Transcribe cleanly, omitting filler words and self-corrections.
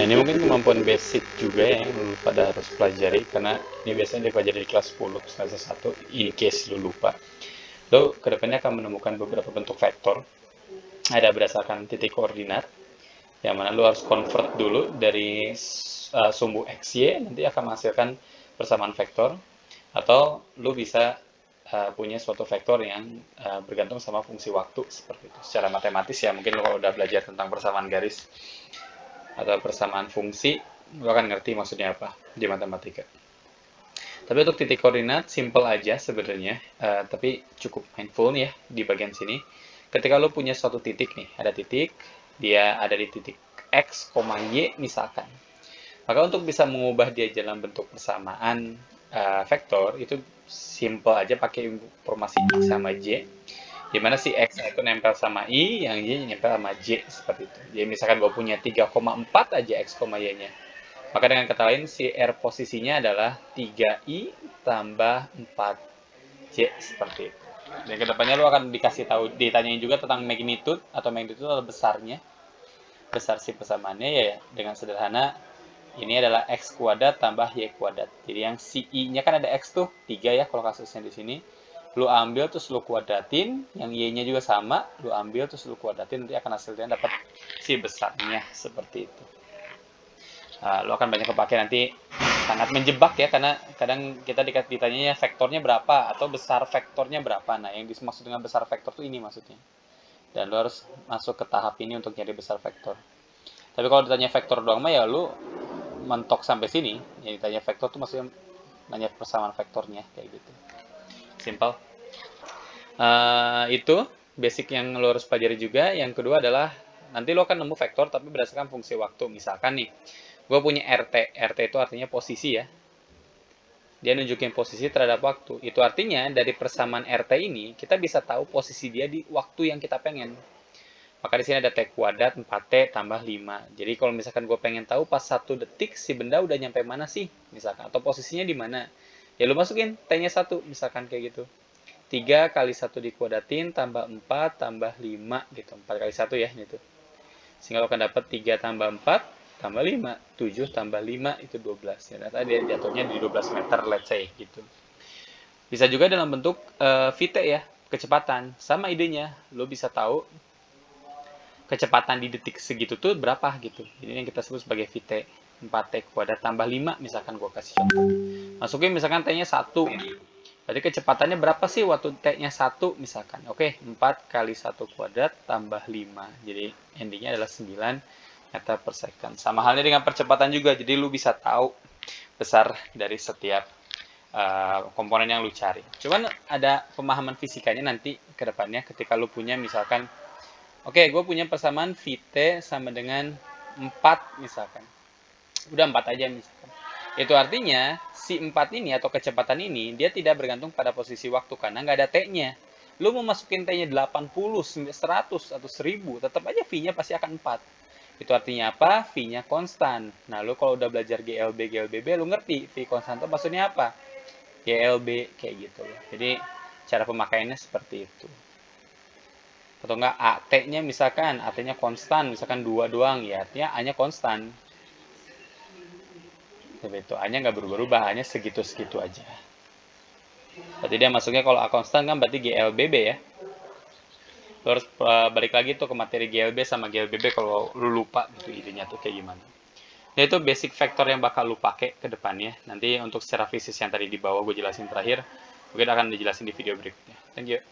Nah, ini mungkin kemampuan basic juga ya yang lu pada harus pelajari, karena ini biasanya dipelajari di kelas 10 semester 1, in case lu lupa. Lo kedepannya akan menemukan beberapa bentuk vektor, ada berdasarkan titik koordinat, yang mana lu harus convert dulu dari sumbu x, y, nanti akan menghasilkan persamaan vektor, atau lu bisa punya suatu vektor yang bergantung sama fungsi waktu, seperti itu. Secara matematis ya, mungkin lo kalau udah belajar tentang persamaan garis atau persamaan fungsi, lo akan ngerti maksudnya apa di matematika. Tapi untuk titik koordinat, simple aja sebenarnya, tapi cukup mindful nih ya di bagian sini. Ketika lo punya suatu titik nih, ada titik, dia ada di titik x, y misalkan. Maka untuk bisa mengubah dia dalam bentuk persamaan vektor, itu simple aja pakai informasi x sama y, di mana si x itu nempel sama i, yang y nempel sama j, seperti itu. Jadi misalkan gue punya 3,4 aja x, y-nya. Maka dengan kata lain, si R posisinya adalah 3I tambah 4J, seperti itu. Dan kedepannya lo akan dikasih tahu, ditanyain juga tentang magnitude, atau magnitude adalah besarnya, besar si persamaannya ya dengan sederhana, ini adalah X kuadrat tambah Y kuadrat. Jadi yang si I-nya kan ada X tuh, 3 ya kalau kasusnya di sini. Lu ambil terus lu kuadratin, yang Y-nya juga sama, lu ambil terus lu kuadratin, nanti akan hasilnya dapat si besarnya, seperti itu. Lo akan banyak kepake nanti, sangat menjebak ya, karena kadang kita ditanya vektornya berapa atau besar vektornya berapa. Nah, yang dimaksud dengan besar vektor tuh ini maksudnya. Dan lo harus masuk ke tahap ini untuk nyari besar vektor. Tapi kalau ditanya vektor doang mah ya lo mentok sampai sini. Yang ditanya vektor tuh maksudnya nanya persamaan vektornya kayak gitu. Simple. Itu basic yang lo harus pelajari juga. Yang kedua adalah nanti lo akan nemu vektor tapi berdasarkan fungsi waktu. Misalkan nih, gue punya RT itu artinya posisi ya, dia nunjukin posisi terhadap waktu. Itu artinya dari persamaan RT ini kita bisa tahu posisi dia di waktu yang kita pengen. Maka di sini ada T kuadrat 4T tambah 5. Jadi kalau misalkan gue pengen tahu pas 1 detik si benda udah nyampe mana sih, misalkan, atau posisinya di mana, ya lu masukin T-nya 1, misalkan kayak gitu. 3 kali 1 dikuadratin tambah 4 tambah 5 gitu. 4 kali 1 ya, gitu. Sehingga lo akan dapat 3 tambah 4 tambah 5. 7 tambah 5 itu 12. Ya, ternyata dia jatuhnya di 12 meter, let's say, gitu. Bisa juga dalam bentuk VT ya, kecepatan. Sama idenya, lo bisa tahu kecepatan di detik segitu tuh berapa gitu. Ini yang kita sebut sebagai VT. 4T kuadrat tambah 5, misalkan gue kasih contoh. Masukin misalkan T-nya 1. Berarti kecepatannya berapa sih waktu T-nya 1 misalkan. Oke, 4 kali 1 kuadrat tambah 5. Jadi endingnya adalah 9 meter per second. Sama halnya dengan percepatan juga. Jadi lu bisa tahu besar dari setiap komponen yang lu cari. Cuman ada pemahaman fisikanya nanti ke depannya ketika lu punya misalkan, oke, gue punya persamaan VT sama dengan 4 misalkan. Udah 4 aja misalkan. Itu artinya si 4 ini atau kecepatan ini dia tidak bergantung pada posisi waktu karena nggak ada T-nya. Lu mau masukin T-nya 80, 100 atau 1000, tetap aja V-nya pasti akan 4. Itu artinya apa? V-nya konstan. Nah, lu kalau udah belajar GLB, GLBB, lu ngerti V konstan itu maksudnya apa? GLB kayak gitu loh. Jadi cara pemakaiannya seperti itu. Atau enggak AT-nya misalkan, AT-nya konstan, misalkan 2 doang, ya artinya A-nya konstan. Seperti itu, A-nya nggak berubah-ubah, hanya segitu-segitu aja. Berarti dia masuknya kalau A konstan kan berarti GLBB ya. Lu harus balik lagi tuh ke materi GLB sama GLBB kalau lu lupa gitu idenya tuh kayak gimana. Nah, itu basic vektor yang bakal lu pakai ke depannya. Nanti untuk secara fisik yang tadi di bawah gue jelasin terakhir, mungkin akan dijelasin di video berikutnya. Thank you.